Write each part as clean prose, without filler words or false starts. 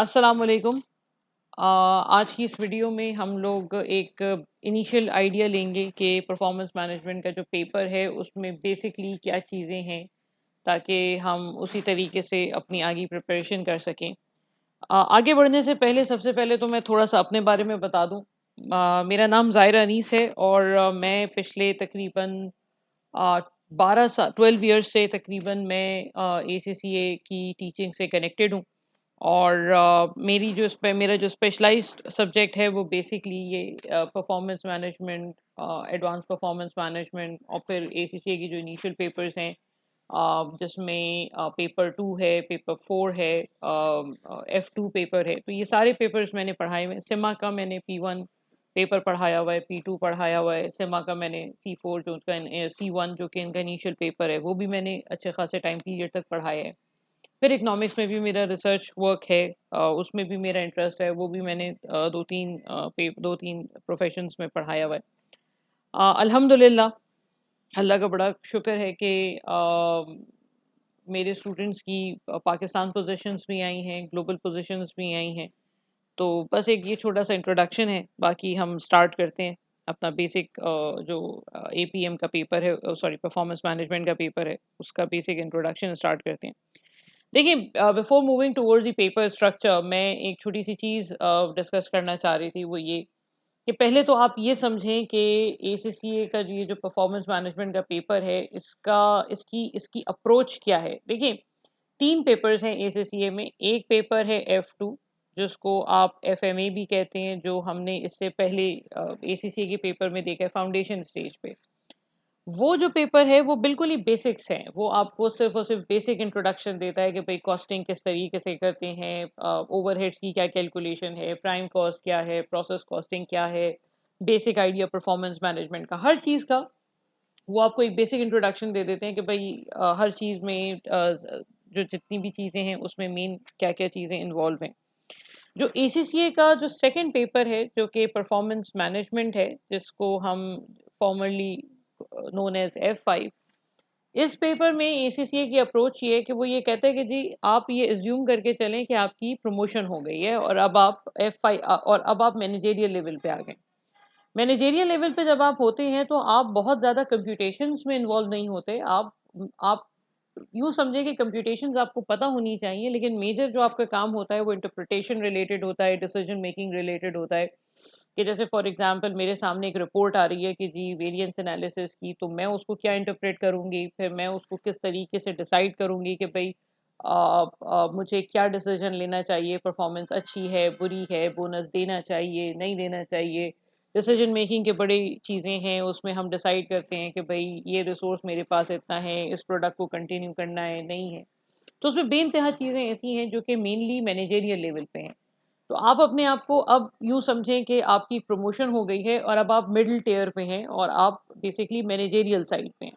अस्सलाम वालेकुम। आज की इस वीडियो में हम लोग एक इनिशियल आइडिया लेंगे कि परफॉर्मेंस मैनेजमेंट का जो पेपर है उसमें बेसिकली क्या चीज़ें हैं ताकि हम उसी तरीके से अपनी आगे प्रिपरेशन कर सकें। आगे बढ़ने से पहले सबसे पहले तो मैं थोड़ा-सा अपने बारे में बता दूँ। मेरा नाम ज़ाहिरा अनीस है और मैं पिछले तकरीबन अ, 12 इयर्स से तकरीबन मैं एसीसीए की टीचिंग से कनेक्टेड हूँ। और मेरा जो स्पेशलाइज्ड सब्जेक्ट है वो बेसिकली ये performance management, advance performance management और फिर एसीसीए की जो इनिशियल पेपर्स हैं, जिसमें पेपर 2 है, पेपर 4 है, F2 पेपर है। तो ये सारे पेपर्स मैंने पढ़ाए हुए हैं। सिमा का मैंने P1 पेपर पढ़ाया हुआ है, P2 पढ़ाया हुआ है। सिमा का मैंने C4 जो उसका C1 जो कि इनका इनिशियल पेपर है, वो भी मैंने अच्छे खासे टाइम पीरियड तक पढ़ाया है। फिर इकोनॉमिक्स में भी मेरा रिसर्च वर्क है, उसमें भी मेरा इंटरेस्ट है, वो भी मैंने 2-3 प्रोफ़ेशंस में पढ़ाया हुआ है। अल्हम्दुलिल्लाह, अल्लाह का बड़ा शुक्र है कि मेरे स्टूडेंट्स की पाकिस्तान पोज़ीशंस भी आई हैं, ग्लोबल पोज़ीशंस भी आई हैं। तो बस एक ये छोटा-सा इंट्रोडक्शन है, बाकी हम स्टार्ट करते हैं। अपना बेसिक जो एपीएम का पेपर है, सॉरी परफ़ॉर्मेंस मैनेजमेंट का पेपर है, उसका बेसिक इंट्रोडक्शन स्टार्ट करते हैं। देखिए, before moving towards the paper structure मैं एक छोटी-सी चीज़ डिस्कस करना चाह रही थी, वो ये कि पहले तो आप ये समझें कि एसीसीए का जो ये जो परफॉर्मेंस मैनेजमेंट का पेपर है, इसकी इसकी अप्रोच क्या है? देखिए, 3 पेपर्स हैं एसीसीए में, एक पेपर है F2 जिसको आप एफएमए भी कहते हैं, जो हमने इससे पहले एसीसीए के पेपर में देखा है फाउंडेशन स्टेज पे। वो जो पेपर है वो बिल्कुल ही बेसिक्स हैं। वो आपको सिर्फ़ और सिर्फ़ बेसिक इंट्रोडक्शन देता है कि भई कॉस्टिंग किस तरीके से करते हैं, ओवरहेड्स की क्या कैलकुलेशन है, प्राइम कॉस्ट क्या है, प्रोसेस कॉस्टिंग क्या है, बेसिक आइडिया परफॉर्मेंस मैनेजमेंट का, हर चीज़ का वो आपको एक बेसिक इंट्रोडक्शन दे देते हैं कि भई हर चीज़ में जो जितनी भी चीज़ें हैं उसमें मेन क्या-क्या चीज़ें इन्वॉल्व हैं। जो एसीसीए का जो सेकंड पेपर है, जो कि परफॉर्मेंस मैनेजमेंट है, जिसको हम फॉर्मली नोन एज़ F5, इस पेपर में एसीसीए की अप्रोच ये है कि वो ये कहता है कि जी आप ये अज़्यूम करके चलें कि आपकी प्रमोशन हो गई है और अब आप और अब आप मैनेजेरियल लेवल पे आ गए। मैनेजेरियल लेवल पे जब आप होते हैं तो आप बहुत ज़्यादा कंप्यूटेशंस में इन्वॉल्व नहीं होते। आप यूँ समझिए कि कंप्यूटेशंस आपको पता होनी चाहिए, लेकिन मेजर जो आपका काम होता है वो इंटरप्रिटेशन रिलेटेड होता है, डिसीजन मेकिंग रिलेटेड होता है। कि जैसे फॉर एग्जांपल मेरे सामने एक रिपोर्ट आ रही है कि जी वेरिएंस एनालिसिस की, तो मैं उसको क्या इंटरप्रेट करूँगी, फिर मैं उसको किस तरीके से डिसाइड करूँगी कि भई मुझे क्या डिसीजन लेना चाहिए, परफॉर्मेंस अच्छी है, बुरी है, बोनस देना चाहिए, नहीं देना चाहिए। डिसीजन मेकिंग के बड़ी चीज़ें हैं, उसमें हम डिसाइड करते हैं कि भई ये रिसोर्स मेरे पास इतना है, इस प्रोडक्ट को कंटिन्यू करना है, नहीं है। तो उसमें बेइंतहा चीज़ें ऐसी हैं जो कि मेनली मैनेजेरियल लेवल पे हैं। तो आप अपने आप को अब यूँ समझें कि आपकी प्रमोशन हो गई है और अब आप मिडल टियर पे हैं और आप बेसिकली मैनेजेरियल साइड पे हैं।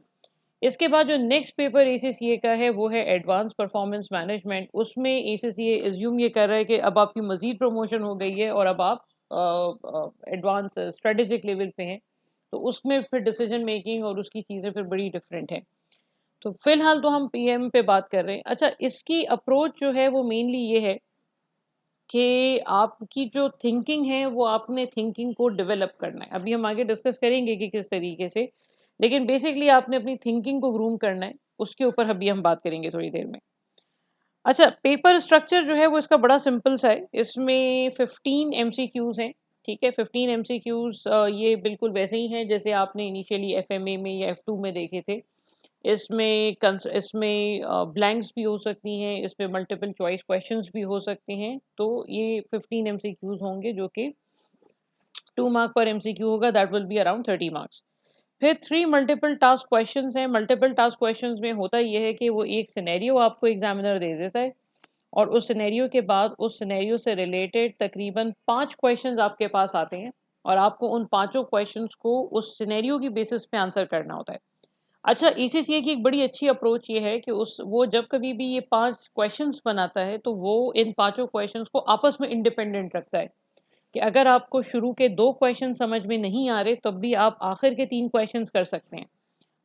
इसके बाद जो नेक्स्ट पेपर एसीसीए का है वो है एडवांस परफॉर्मेंस मैनेजमेंट। उसमें एसीसीए अज़्यूम ये कर रहा है कि अब आपकी मज़ीद प्रमोशन हो गई है और अब आप एडवांस स्ट्रेटेजिक लेवल पे हैं। तो उसमें फिर डिसीजन मेकिंग और उसकी चीज़ें फिर बड़ी डिफरेंट हैं। तो फिलहाल तो हम पीएम पे बात कर रहे हैं। अच्छा, इसकी अप्रोच जो है वो मेनली ये है कि आपकी जो थिंकिंग है वो आपने थिंकिंग को डेवलप करना है। अभी हम आगे डिस्कस करेंगे कि किस तरीके से, लेकिन बेसिकली आपने अपनी थिंकिंग को ग्रूम करना है, उसके ऊपर अभी हम बात करेंगे थोड़ी देर में। अच्छा, पेपर स्ट्रक्चर जो है वो इसका बड़ा सिंपल सा है। इसमें 15 एमसीक्यूज़ हैं, ठीक है? 15 एमसीक्यूज़ ये बिल्कुल वैसे ही हैं जैसे आपने इनिशियली एफएमए में या एफ2 में देखे थे। इसमें ब्लैंक्स भी हो सकती हैं, इसमें मल्टीपल चॉइस क्वेश्चंस भी हो सकते हैं। तो ये 15 एमसीक्यूज़ होंगे जो कि 2 मार्क पर एमसीक्यू होगा, that will be around 30 marks. फिर 3 मल्टीपल टास्क क्वेश्चंस हैं। मल्टीपल टास्क क्वेश्चंस में होता ये है कि वो एक सिनेरियो आपको एग्ज़ामिनर दे देता है और उस सिनेरियो के बाद उस सिनेरियो से रिलेटेड तकरीबन 5 क्वेश्चंस आपके पास आते हैं और आपको उन पाँचों क्वेश्चंस को उस सिनेरियो की बेसिस पे आंसर करना होता है। अच्छा, ईसीसीए की एक बड़ी अच्छी अप्रोच ये है कि उस वो जब कभी भी ये 5 क्वेश्चंस बनाता है, तो वो इन पाँचों क्वेश्चंस को आपस में इंडिपेंडेंट रखता है, कि अगर आपको शुरू के 2 क्वेश्चन समझ में नहीं आ रहे, तब भी आप आखिर के 3 क्वेश्चंस कर सकते हैं।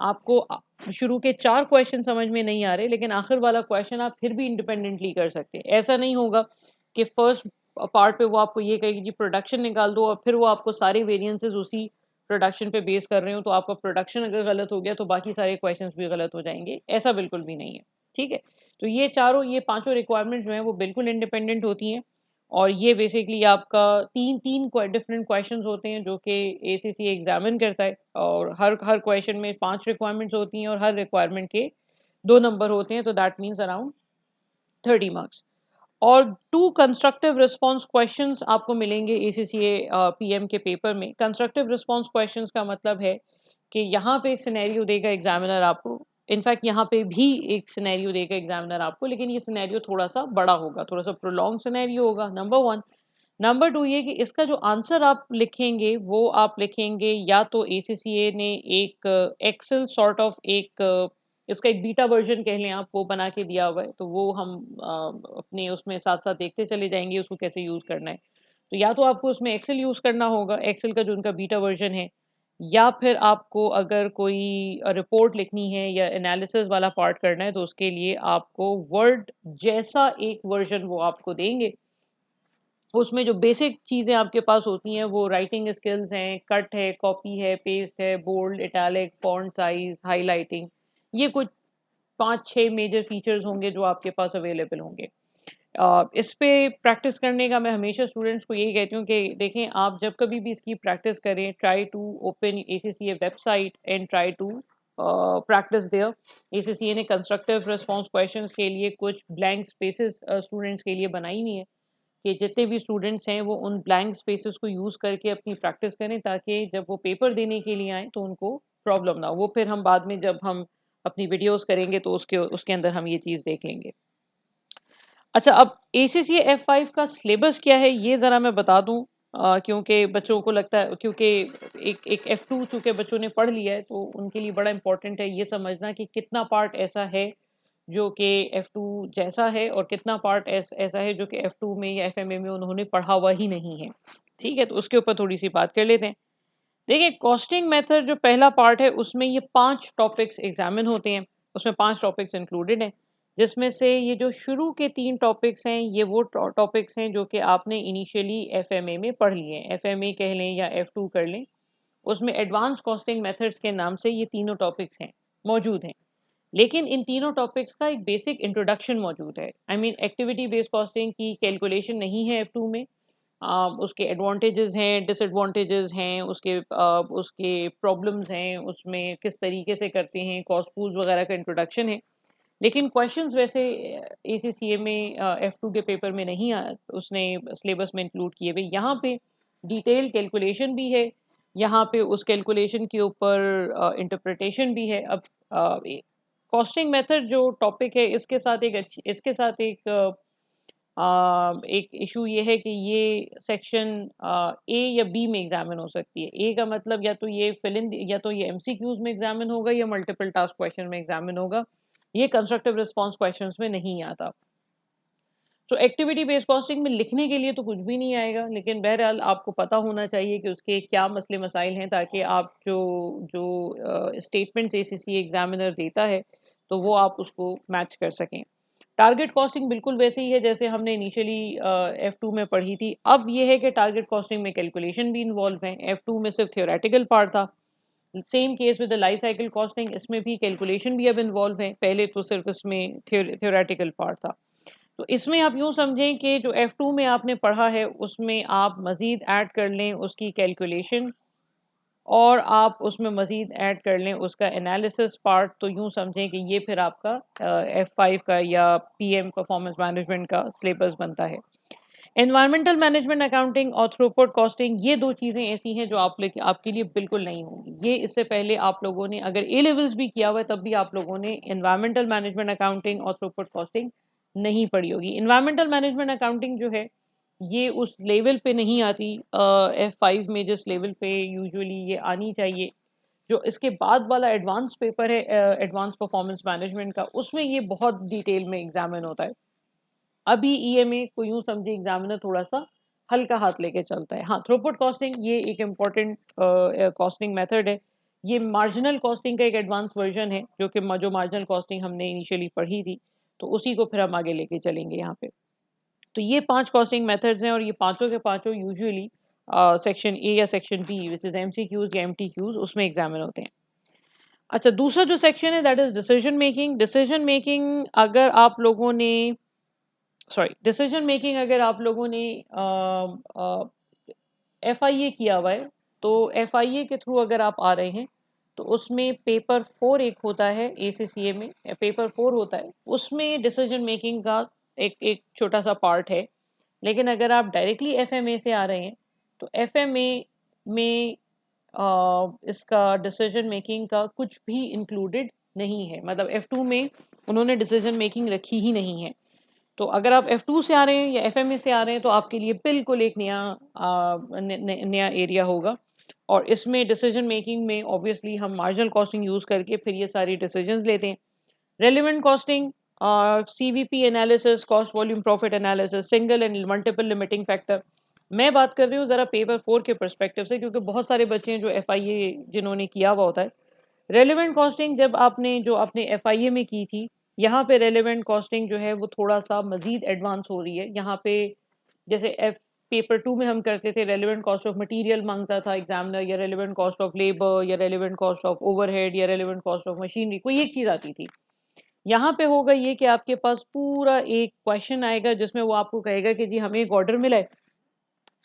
आपको शुरू के 4 क्वेश्चन समझ में नहीं आ रहे, लेकिन आखिर वाला क्वेश्चन आप फिर भी इंडिपेंडेंटली कर सकते हैं। ऐसा नहीं होगा कि फर्स्ट पार्ट पे वो आपको ये कहेगी कि प्रोडक्शन निकाल दो, और फिर वो आपको सारे वेरिएंसेस उसी प्रोडक्शन पे बेस कर रहे हो, तो आपका प्रोडक्शन अगर गलत हो गया तो बाकी सारे क्वेश्चंस भी गलत हो जाएंगे। ऐसा बिल्कुल भी नहीं है, ठीक है। तो ये पांचों रिक्वायरमेंट जो है वो बिल्कुल इंडिपेंडेंट होती हैं, और ये बेसिकली आपका तीन तीन डिफरेंट क्वेश्चंस होते हैं जो कि एसीसी एग्जामिन करता है, और हर हर क्वेश्चन में 5 रिक्वायरमेंट्स होती हैं, और हर रिक्वायरमेंट के 2 नंबर होते हैं, तो दैट मीन्स अराउंड 30 मार्क्स। और 2 कंस्ट्रक्टिव रिस्पॉन्स क्वेश्चंस आपको मिलेंगे एसीसीए पीएम के पेपर में। कंस्ट्रक्टिव रिस्पॉन्स क्वेश्चंस का मतलब है कि यहाँ पे एक सिनेरियो देगा एग्जामिनर आपको, इनफैक्ट यहाँ पे भी एक सिनेरियो देगा एग्जामिनर आपको, लेकिन ये सिनेरियो थोड़ा सा बड़ा होगा, थोड़ा सा प्रोलॉन्ग सिनेरियो होगा, नंबर वन। नंबर टू ये कि इसका जो आंसर आप लिखेंगे वो आप लिखेंगे, या तो एसीसीए ने एक एक्सेल सॉर्ट ऑफ एक इसका एक बीटा वर्जन कह लें आप, वो बना के दिया हुआ है, तो वो हम अपने उसमें साथ साथ देखते चले जाएंगे उसको कैसे यूज करना है। तो या तो आपको उसमें एक्सेल यूज करना होगा, एक्सेल का जो उनका बीटा वर्जन है, या फिर आपको अगर कोई रिपोर्ट लिखनी है या एनालिसिस वाला पार्ट करना है, तो उसके लिए आपको वर्ड जैसा एक वर्जन वो आपको देंगे। उसमें जो बेसिक चीज़ें आपके पास होती हैं वो राइटिंग स्किल्स हैं, कट है, कॉपी है, पेस्ट है, bold, italic, font size, highlighting, ये कुछ 5-6 मेजर फीचर्स होंगे जो आपके पास अवेलेबल होंगे। इस पे प्रैक्टिस करने का मैं हमेशा स्टूडेंट्स को यही कहती हूँ कि देखें, आप जब कभी भी इसकी प्रैक्टिस करें, try to open ACCA website and try to practice there. ACCA ने कंस्ट्रक्टिव रिस्पांस क्वेश्चंस के लिए कुछ ब्लैंक स्पेसेस स्टूडेंट्स के लिए बनाई हुई हैं, कि जितने भी स्टूडेंट्स हैं वो उन ब्लैंक स्पेसेस को यूज़ करके अपनी प्रैक्टिस करें, ताकि जब वो पेपर देने के लिए आएँ तो उनको प्रॉब्लम ना हो। वो फिर हम बाद में जब हम अपनी वीडियोज़ करेंगे तो उसके उसके अंदर हम ये चीज़ देख लेंगे। अच्छा, अब एसीसी F5 का सिलेबस क्या है ये ज़रा मैं बता दूँ, क्योंकि बच्चों को लगता है, क्योंकि एक एक F2 चूँकि बच्चों ने पढ़ लिया है तो उनके लिए बड़ा इम्पोर्टेंट है ये समझना कि कितना पार्ट ऐसा है जो कि F2 जैसा है, और कितना पार्ट ऐसा है जो कि F2 में या एफएमए में उन्होंने पढ़ा हुआ ही नहीं है। ठीक है? तो उसके ऊपर थोड़ी-सी बात कर लेते हैं। देखिए, कॉस्टिंग मेथड जो पहला पार्ट है उसमें ये 5 टॉपिक्स एग्ज़ामिन होते हैं। उसमें 5 टॉपिक्स इंक्लूडेड हैं, जिसमें से ये जो शुरू के 3 टॉपिक्स हैं ये वो टॉपिक्स हैं जो कि आपने इनिशियली एफएमए में पढ़ लिए हैं। एफएमए कह लें या F2 कर लें, उसमें एडवांस कॉस्टिंग मेथड्स के नाम से ये तीनों टॉपिक्स हैं, मौजूद हैं। लेकिन इन तीनों टॉपिक्स का एक बेसिक इंट्रोडक्शन मौजूद है। I mean activity based costing की कैलकुलेशन नहीं है F2 में। उसके एडवांटेजेस हैं, डिसएडवांटेजेस हैं, उसके प्रॉब्लम्स हैं, उसमें किस तरीके से करते हैं, कॉस्ट पूल्स वगैरह का इंट्रोडक्शन है। लेकिन क्वेश्चंस वैसे एसीसीए में F2 के पेपर में नहीं उसने सिलेबस में इंक्लूड किए हुए। यहाँ पे डिटेल कैलकुलेशन भी है, यहाँ पे उस कैलकुलेशन के ऊपर इंटरप्रिटेशन भी है। अब कॉस्टिंग मेथड जो टॉपिक है इसके साथ एक इशू ये है कि ये सेक्शन ए या बी में एग्जामिन हो सकती है। ए का मतलब या तो ये फिल इन या तो ये एमसीक्यूज में एग्जामिन होगा या मल्टीपल टास्क क्वेश्चन में एग्जामिन होगा। ये कंस्ट्रक्टिव रिस्पांस क्वेश्चंस में नहीं आता। तो एक्टिविटी बेस्ड कॉस्टिंग में लिखने के लिए तो कुछ भी नहीं आएगा, लेकिन बहरहाल आपको पता होना चाहिए कि उसके क्या मसले मसाइल हैं, ताकि आप जो जो स्टेटमेंट्स एसीसी एग्जामिनर देता है तो वो आप उसको मैच कर सकें। टारगेट कॉस्टिंग बिल्कुल वैसे ही है जैसे हमने इनिशियली F2 में पढ़ी थी। अब ये है कि टारगेट कॉस्टिंग में कैलकुलेशन भी इन्वॉल्व है। F2 में सिर्फ थ्योरेटिकल पार्ट था। Same case with the life cycle costing, इसमें भी कैलकुलेशन भी अब इन्वॉल्व है। पहले तो सिर्फ इसमें थ्योरेटिकल पार्ट था। तो इसमें आप यूँ समझें कि जो F2 में आपने पढ़ा है उसमें आप मज़ीद ऐड कर लें उसकी कैलकुलेशन, और आप उसमें मज़ीद ऐड कर लें उसका एनालिसिस पार्ट, तो यूँ समझें कि ये फिर आपका F5 का या पीएम परफॉर्मेंस मैनेजमेंट का सिलेबस बनता है। एनवायरमेंटल मैनेजमेंट अकाउंटिंग और थ्रूपुट कॉस्टिंग, ये 2 चीज़ें ऐसी हैं जो आपके लिए बिल्कुल नहीं होंगी। ये इससे पहले आप लोगों ने अगर ए लेवल्स भी किया हुआ है तब भी आप लोगों ने एनवायरमेंटल मैनेजमेंट अकाउंटिंग और थ्रूपुट कॉस्टिंग नहीं पढ़ी होगी। एनवायरमेंटल मैनेजमेंट अकाउंटिंग जो है ये उस लेवल पे नहीं आती F5 में जिस लेवल पे यूजुअली ये आनी चाहिए। जो इसके बाद वाला एडवांस पेपर है एडवांस परफॉर्मेंस मैनेजमेंट का, उसमें ये बहुत डिटेल में एग्जामिन होता है। अभी ईएमए को यूँ समझिए एग्जामिनर थोड़ा-सा हल्का हाथ लेके चलता है। हाँ, थ्रूपुट कॉस्टिंग ये एक इम्पोर्टेंट कॉस्टिंग मेथड है। ये मार्जिनल कॉस्टिंग का एक एडवांस वर्ज़न है, जो मार्जिनल कॉस्टिंग हमने इनिशियली पढ़ी थी, तो उसी को फिर हम आगे लेके चलेंगे यहाँ पे। तो ये 5 कॉस्टिंग मेथड्स हैं और ये पाँचों के पाँचों यूजुअली सेक्शन ए या section B which is MCQs या एमटीक्यूज़ उसमें एग्ज़ामिन होते हैं। अच्छा, दूसरा जो सेक्शन है that is decision making. Decision making अगर आप लोगों ने एफआईए किया हुआ है, तो एफआईए के थ्रू अगर आप आ रहे हैं, तो उसमें पेपर 4 एक होता है एसीसीए में, पेपर 4 होता है, उसमें डिसीजन मेकिंग का एक एक छोटा-सा पार्ट है। लेकिन अगर आप डायरेक्टली एफएमए से आ रहे हैं, तो एफएमए में इसका डिसीजन मेकिंग का कुछ भी इंक्लूडेड नहीं है। मतलब एफ2 में उन्होंने डिसीजन मेकिंग रखी ही नहीं है। तो अगर आप एफ2 से आ रहे हैं या एफएमए से आ रहे हैं तो आपके लिए बिल्कुल एक नया एरिया होगा। और इसमें डिसीजन मेकिंग में ऑब्वियसली हम मार्जिनल कॉस्टिंग यूज़ करके फिर ये सारी डिसीजंस लेते हैं। Relevant costing, CVP analysis, cost volume profit analysis, single and multiple limiting factor. मैं बात कर रही हूँ ज़रा पेपर 4 के पर्सपेक्टिव से, क्योंकि बहुत सारे बच्चे हैं जो एफआईए जिन्होंने किया हुआ होता है। रेलेवेंट कॉस्टिंग जब आपने एफआईए में की थी, यहाँ पे रेलेवेंट कॉस्टिंग जो है वो थोड़ा-सा मज़ीद एडवांस हो रही है। यहाँ पे जैसे एफ पेपर 2 में हम करते थे, रेलेवेंट कॉस्ट ऑफ मटीरियल माँगता था एग्ज़ामिनर, या रेलेवेंट कॉस्ट ऑफ लेबर, या रेलेवेंट कॉस्ट ऑफ ओवरहेड, या रेलेवेंट कॉस्ट ऑफ मशीनरी, कोई एक चीज़ आती थी। यहाँ पे होगा ये कि आपके पास पूरा एक क्वेश्चन आएगा जिसमें वो आपको कहेगा कि जी हमें एक ऑर्डर मिला है,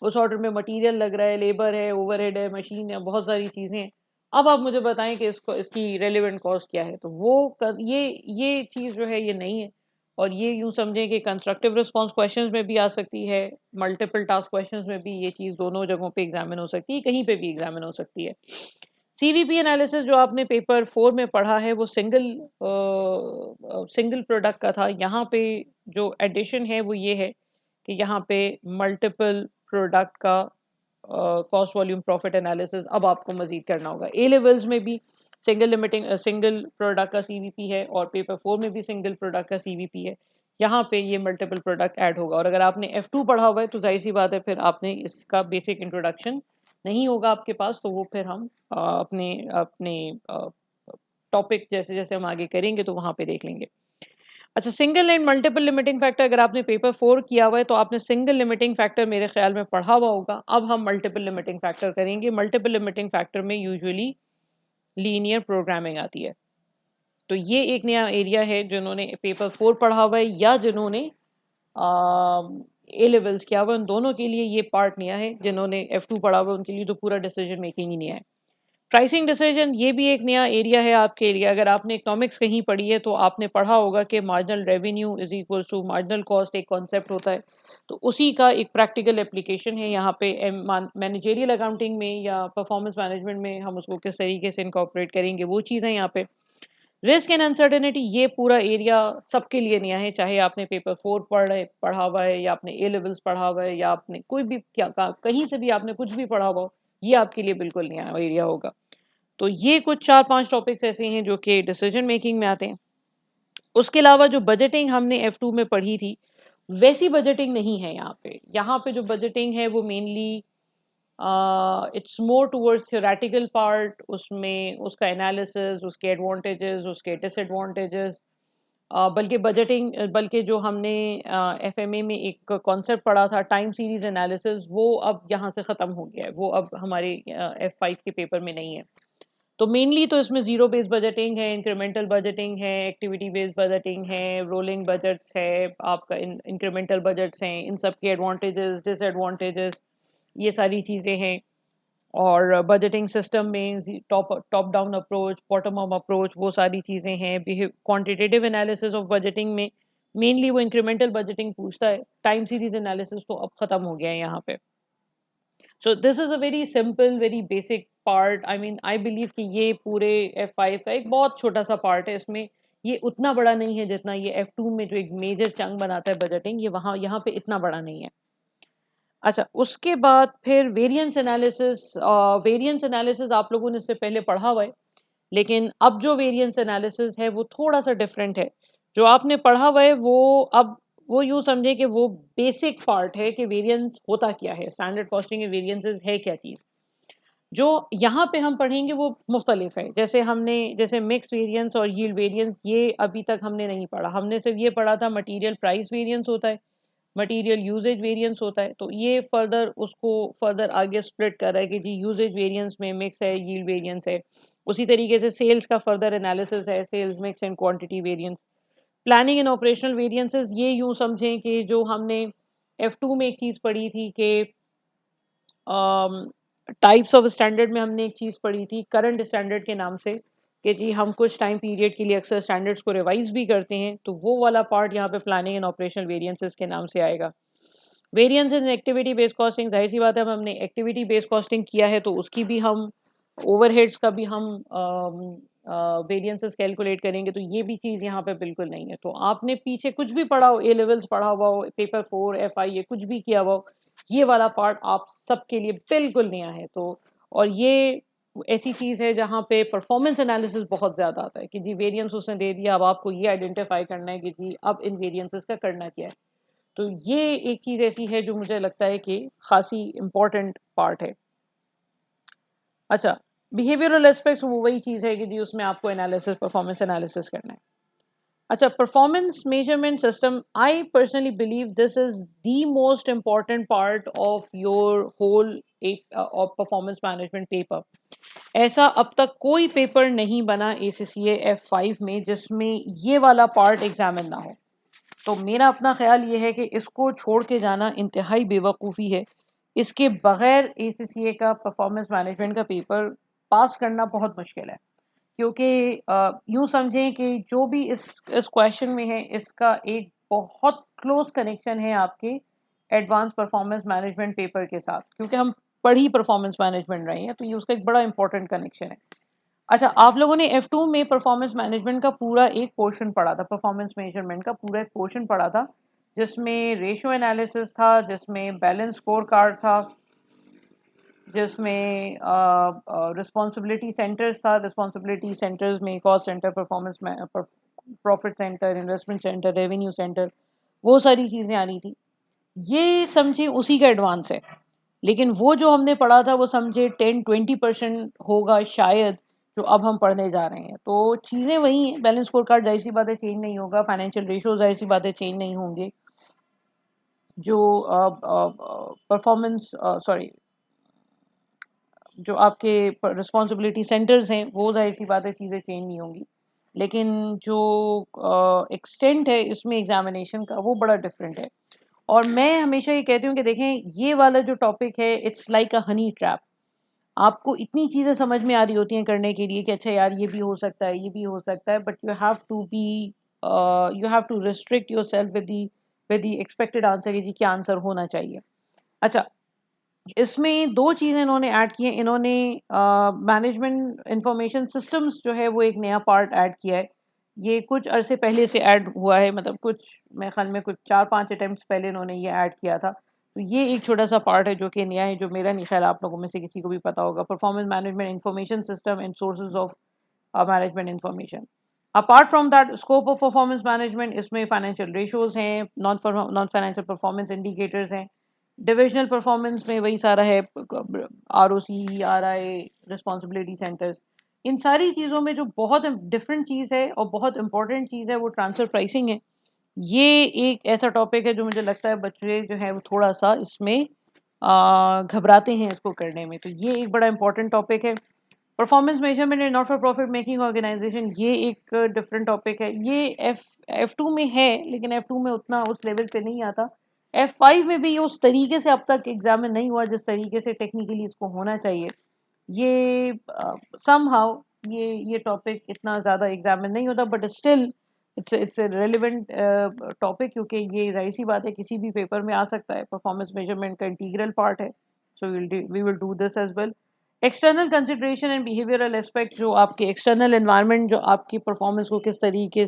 उस ऑर्डर में मटेरियल लग रहा है, लेबर है, ओवरहेड है, मशीन है, बहुत सारी चीज़ें हैं। अब आप मुझे बताएँ कि इसको इसकी रेलेवेंट कॉस्ट क्या है? तो वो क ये चीज़ जो है ये नहीं है। और ये यूँ समझें कि कंस्ट्रक्टिव रिस्पॉन्स क्वेश्चंस में भी आ सकती है, मल्टीपल टास्क क्वेश्चंस में भी ये चीज़ दोनों जगहों पे एग्ज़ामिन हो सकती है, कहीं पे भी एग्ज़ामिन हो सकती है। सीवीपी एनालिसिस जो आपने पेपर 4 में पढ़ा है वो सिंगल प्रोडक्ट का था। यहाँ पे जो एडिशन है वो ये है कि यहाँ पे मल्टीपल प्रोडक्ट का कॉस्ट वॉल्यूम प्रॉफिट एनालिसिस अब आपको मज़ीद करना होगा। ए लेवल्स में भी सिंगल प्रोडक्ट का सीवीपी है और पेपर 4 में भी सिंगल प्रोडक्ट का सीवीपी है। यहाँ पे ये मल्टीपल प्रोडक्ट ऐड होगा और अगर आपने एफ2 पढ़ा हुआ है तो ज़ाहिर-सी बात है फिर आपने इसका बेसिक इंट्रोडक्शन नहीं होगा आपके पास, तो वो फिर हम अपने अपने टॉपिक जैसे-जैसे हम आगे करेंगे तो वहाँ पे देख लेंगे। अच्छा, single and multiple limiting factor अगर आपने पेपर 4 किया हुआ है तो आपने सिंगल लिमिटिंग फैक्टर मेरे ख्याल में पढ़ा हुआ होगा। अब हम मल्टीपल लिमिटिंग फैक्टर करेंगे। मल्टीपल लिमिटिंग फैक्टर में यूजुअली लीनियर प्रोग्रामिंग आती है। तो ये एक नया एरिया है जिन्होंने पेपर 4 पढ़ा हुआ है या जिन्होंने ए लेवल्स किया हुआ है, उन दोनों के लिए ये पार्ट नया है। जिन्होंने एफ2 पढ़ा हुआ है उनके लिए तो पूरा डिसीजन मेकिंग ही नया है। प्राइसिंग डिसीजन ये भी एक नया एरिया है आपके लिए। अगर आपने इकोनॉमिक्स कहीं पढ़ी है तो आपने पढ़ा होगा कि marginal revenue is equals to marginal cost एक कॉन्सेप्ट होता है। तो उसी का एक प्रैक्टिकल एप्लीकेशन है यहाँ पे मैनेजरियल अकाउंटिंग में या परफॉर्मेंस मैनेजमेंट में हम उसको किस तरीके से इनकॉर्पोरेट करेंगे वो चीज़ है यहाँ पे। रिस्क एंड अनसर्टेनिटी ये पूरा एरिया सबके लिए नया है, चाहे आपने पेपर 4 पढ़ा हुआ है या आपने ए लेवल्स पढ़ा हुआ है या आपने कोई भी कहीं से भी आपने कुछ भी पढ़ा हुआ हो, ये आपके लिए बिल्कुल नया एरिया होगा। तो ये कुछ 4-5 टॉपिक्स ऐसे हैं जो कि डिसीजन मेकिंग में आते हैं। उसके अलावा जो बजटिंग हमने एफ2 में पढ़ी थी, वैसी बजटिंग नहीं है यहाँ पे। यहाँ पे जो बजटिंग है वो mainly it's more towards theoretical part, उसमें उसका एनालिसिस, उसके एडवांटेजेस, उसके डिसएडवांटेजेस, बल्कि जो हमने एफएमए में एक कॉन्सेप्ट पढ़ा था टाइम सीरीज एनालिसिस, वो अब यहाँ से ख़त्म हो गया है। वो अब हमारे एफ5 के पेपर में नहीं है। तो मेनली तो इसमें ज़ीरो बेस्ड बजटिंग है, इंक्रीमेंटल बजटिंग है, एक्टिविटी बेस्ड बजटिंग है, रोलिंग बजट्स है, आपका इंक्रीमेंटल बजट्स हैं, इन सब के एडवांटेजेस, डिसएडवांटेजेस, ये सारी चीज़ें हैं। और बजटिंग सिस्टम में top top down approach, bottom up approach, वो सारी चीज़ें हैं। क्वांटिटेटिव एनालिसिस ऑफ बजटिंग में मेनली वो इंक्रीमेंटल बजटिंग पूछता है। टाइम सीरीज एनालिसिस तो अब ख़त्म हो गया है यहाँ पे। So this is a very simple, very basic part. I mean I believe कि ये पूरे F5 का एक बहुत छोटा-सा पार्ट है। इसमें ये उतना बड़ा नहीं है जितना ये F2 में जो एक मेजर चंक बनाता है बजटिंग, ये वहाँ यहाँ पे इतना बड़ा नहीं है। अच्छा, उसके बाद फिर वेरिएंस एनालिसिस आप लोगों ने इससे पहले पढ़ा हुआ है, लेकिन अब जो वेरिएंस एनालिसिस है वो थोड़ा-सा डिफरेंट है। जो आपने पढ़ा हुआ है वो यूँ समझें कि वो बेसिक पार्ट है कि वेरिएंस होता क्या है, स्टैंडर्ड कॉस्टिंग में वेरिएंसेस है क्या चीज़। जो यहाँ पे हम पढ़ेंगे वो मुख्तलिफ है। जैसे मिक्स वेरिएंस और यील्ड वेरिएंस ये अभी तक हमने नहीं पढ़ा। हमने सिर्फ़ ये पढ़ा था मटीरियल प्राइस वेरिएंस होता है। मटेरियल यूजेज वेरिएंस होता है, तो ये फर्दर उसको फर्दर आगे स्प्लिट कर रहा है कि जी यूजेज वेरिएंस में मिक्स है, यील्ड वेरिएंस है। उसी तरीके से सेल्स का फर्दर एनालिसिस है, sales mix and quantity variance. Planning and operational variances, ये यूं समझें कि जो हमने F2 में एक चीज़ पढ़ी थी कि टाइप्स ऑफ स्टैंडर्ड में हमने एक चीज़ पढ़ी थी करंट स्टैंडर्ड के नाम से, कि जी हम कुछ टाइम पीरियड के लिए अक्सर स्टैंडर्ड्स को रिवाइज भी करते हैं, तो वो वाला पार्ट यहाँ पे प्लानिंग एंड ऑपरेशनल वेरिएंसेस के नाम से आएगा। Variance in activity based costing, जाहिर सी बात है, अब हमने एक्टिविटी बेस्ड कॉस्टिंग किया है तो उसकी भी हम ओवरहेड्स का भी हम वेरिएंसेस कैलकुलेट करेंगे, तो ये भी चीज़ यहाँ पे बिल्कुल नहीं है। तो आपने पीछे कुछ भी पढ़ा हो, ए लेवल्स पढ़ा हुआ हो, पेपर 4 FI ये कुछ भी किया हुआ हो, ये वाला पार्ट आप सबके लिए बिल्कुल नया है। तो और ये ऐसी चीज़ है जहाँ पे परफॉर्मेंस एनालिसिस बहुत ज़्यादा आता है कि जी वेरिएंस उसने दे दिया, अब आपको ये आइडेंटिफाई करना है कि जी अब इन वेरिएंसेस का करना क्या है। तो ये एक चीज़ ऐसी है जो मुझे लगता है कि खासी इम्पोर्टेंट पार्ट है। अच्छा, बिहेवियरल एस्पेक्ट्स वो वही चीज़ है कि जी उसमें आपको एनालिसिस, परफॉर्मेंस एनालिसिस करना है। अच्छा, performance measurement system, I personally believe this is the most important part of your whole of performance management paper. ऐसा अब तक कोई पेपर नहीं बना ACCA F5 में जिसमें ये वाला पार्ट एग्जामिन ना हो। तो मेरा अपना ख्याल ये है कि इसको छोड़ के जाना इंतहाई बेवकूफ़ी है। इसके बगैर ACCA का परफॉर्मेंस मैनेजमेंट का पेपर पास करना बहुत मुश्किल है, क्योंकि यूँ समझें कि जो भी इस क्वेश्चन में है, इसका एक बहुत क्लोज कनेक्शन है आपके एडवांस परफॉर्मेंस मैनेजमेंट पेपर के साथ, क्योंकि हम पढ़ ही परफॉर्मेंस मैनेजमेंट रहे हैं, तो ये उसका एक बड़ा इंपॉर्टेंट कनेक्शन है। अच्छा, आप लोगों ने F2 में परफॉर्मेंस मैनेजमेंट का पूरा एक पोर्शन पढ़ा था, परफॉर्मेंस मेजरमेंट का पूरा एक पोर्शन पढ़ा था, जिसमें रेशियो एनालिसिस था, जिसमें बैलेंस स्कोर कार्ड था, जिसमें रिस्पॉन्सिबिलिटी सेंटर्स था। रिस्पॉन्सिबिलिटी सेंटर्स में कॉस्ट सेंटर, परफॉर्मेंस में profit centre, investment centre, revenue centre, वो सारी चीज़ें आ रही थी। ये समझिए उसी का एडवांस है, लेकिन वो जो हमने पढ़ा था वो समझे 10-20% होगा शायद, जो अब हम पढ़ने जा रहे हैं। तो चीज़ें वही हैं, बैलेंस स्कोर कार्ड जाहिर सी बात है चेंज नहीं होगा, फाइनेंशियल रेशियो जाहिर सी बात है चेंज नहीं होंगे, जो परफॉर्मेंस सॉरी जो आपके रिस्पॉन्सिबिलिटी सेंटर्स हैं वो जाहिर सी बात है चीज़ें चेंज नहीं होंगी, लेकिन जो एक्सटेंट है इसमें एग्जामिनेशन का वो बड़ा डिफरेंट है। और मैं हमेशा ये कहती हूँ कि देखें, ये वाला जो टॉपिक है it's like a honey trap. आपको इतनी चीज़ें समझ में आ रही होती हैं करने के लिए कि अच्छा यार ये भी हो सकता है, ये भी हो सकता है, but you have to restrict yourself with the expected answer कि जी क्या आंसर होना चाहिए। अच्छा, इसमें 2 चीज़ें इन्होंने ऐड की हैं। इन्होंने मैनेजमेंट इन्फॉर्मेशन सिस्टम्स जो है वो एक नया पार्ट ऐड किया है। ये कुछ अरसे पहले से ऐड हुआ है, मतलब कुछ मेरे ख़्याल में कुछ 4-5 अटेम्प्ट्स पहले इन्होंने ये ऐड किया था। तो ये एक छोटा-सा पार्ट है जो कि नया है, जो मेरा नहीं ख़्याल आप लोगों में से किसी को भी पता होगा। Performance management information system and sources of management information. Apart from that, scope of performance management, इसमें फाइनेंशियल रेशियोज़ हैं, नॉन फाइनेंशियल परफॉर्मेंस इंडिकेटर्स हैं। डिविजनल परफॉर्मेंस में वही सारा है, ROC, RI, रिस्पॉन्सिबिलिटी सेंटर्स। इन सारी चीज़ों में जो बहुत डिफरेंट चीज़ है और बहुत इंपॉर्टेंट चीज़ है वो ट्रांसफर प्राइसिंग है। ये एक ऐसा टॉपिक है जो मुझे लगता है बच्चे जो है वो थोड़ा-सा इसमें घबराते हैं इसको करने में, तो ये एक बड़ा इंपॉर्टेंट टॉपिक है। Performance measurement in not for profit making organisation, ये एक डिफरेंट टॉपिक है। ये F2 में है, लेकिन F2 में उतना उस लेवल पे नहीं आता। F5 में भी ये उस तरीके से अब तक एग्जामिन नहीं हुआ जिस तरीके से टेक्निकली इसको होना चाहिए। ये समहाउ ये टॉपिक इतना ज़्यादा एग्जामिन नहीं होता, but still it's a relevant topic, क्योंकि ये ज़ाहिर सी बात है किसी भी पेपर में आ सकता है, परफॉर्मेंस मेजरमेंट का इंटीग्रल पार्ट है। So we will do this as well. External consideration and behavioural aspect, जो आपके एक्सटर्नल एनवायरनमेंट जो आपकी परफॉर्मेंस को किस तरीके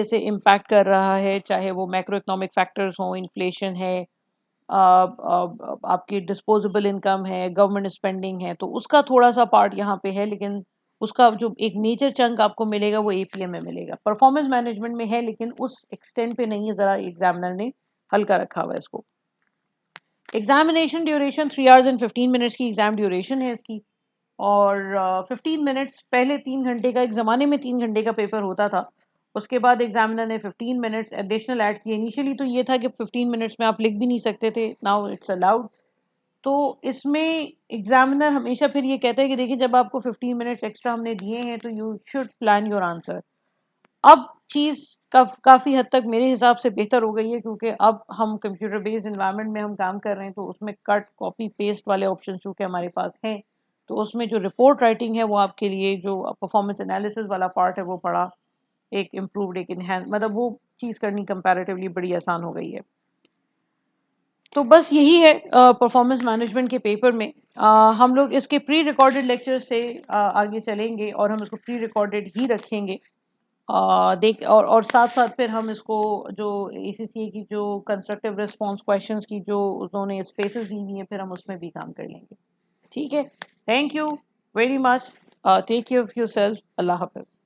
से इम्पैक्ट कर रहा है, चाहे वो मैक्रो इकोनॉमिक फैक्टर्स हों, इन्फ्लेशन है, आपकी डिस्पोजेबल इनकम है, गवर्नमेंट स्पेंडिंग है, तो उसका थोड़ा-सा पार्ट यहाँ पे है, लेकिन उसका जो एक मेजर चंक आपको मिलेगा वो APM में मिलेगा। परफॉर्मेंस मैनेजमेंट में है, लेकिन उस एक्सटेंट पे नहीं है, ज़रा एग्जामिनर ने हल्का रखा हुआ है इसको। Examination duration 3 hours and 15 minutes की एग्जाम ड्यूरेशन है इसकी, और 15 मिनट्स, पहले 3 घंटे का, एक ज़माने में 3 घंटे का पेपर होता था, उसके बाद एग्जामिनर ने 15 मिनट्स एडिशनल ऐड किए। इनिशियली तो ये था कि 15 मिनट्स में आप लिख भी नहीं सकते थे, नाउ इट्स अलाउड। तो इसमें एग्जामिनर हमेशा फिर ये कहता है कि देखिए जब आपको 15 मिनट्स एक्स्ट्रा हमने दिए हैं तो you should plan your answer. अब चीज़ काफ़ी हद तक मेरे हिसाब से बेहतर हो गई है, क्योंकि अब हम कंप्यूटर बेस्ड एनवायरनमेंट में हम काम कर रहे हैं, तो उसमें कट कॉपी पेस्ट वाले ऑप्शन चूँकि हमारे पास हैं, तो उसमें जो रिपोर्ट राइटिंग है वो आपके लिए जो परफॉर्मेंस एनालिसिस वाला पार्ट है वो बड़ा एक इम्प्रूव्ड एक इन्हेंस मतलब वो चीज़ करनी कंपैरेटिवली बड़ी आसान हो गई है। तो बस यही है परफॉर्मेंस मैनेजमेंट के पेपर में। हम लोग इसके प्री रिकॉर्डेड लेक्चर से आगे चलेंगे और हम इसको प्री रिकॉर्डेड ही रखेंगे। देख और साथ-साथ फिर हम इसको जो एसीसीए की जो कंस्ट्रक्टिव रिस्पांस क्वेश्चंस की जो उन्होंने स्पेसेस दी हुई हैं, फिर हम उसमें भी काम कर लेंगे। ठीक है? Thank you very much. Take care of yourself. अल्लाह हाफ़िज़।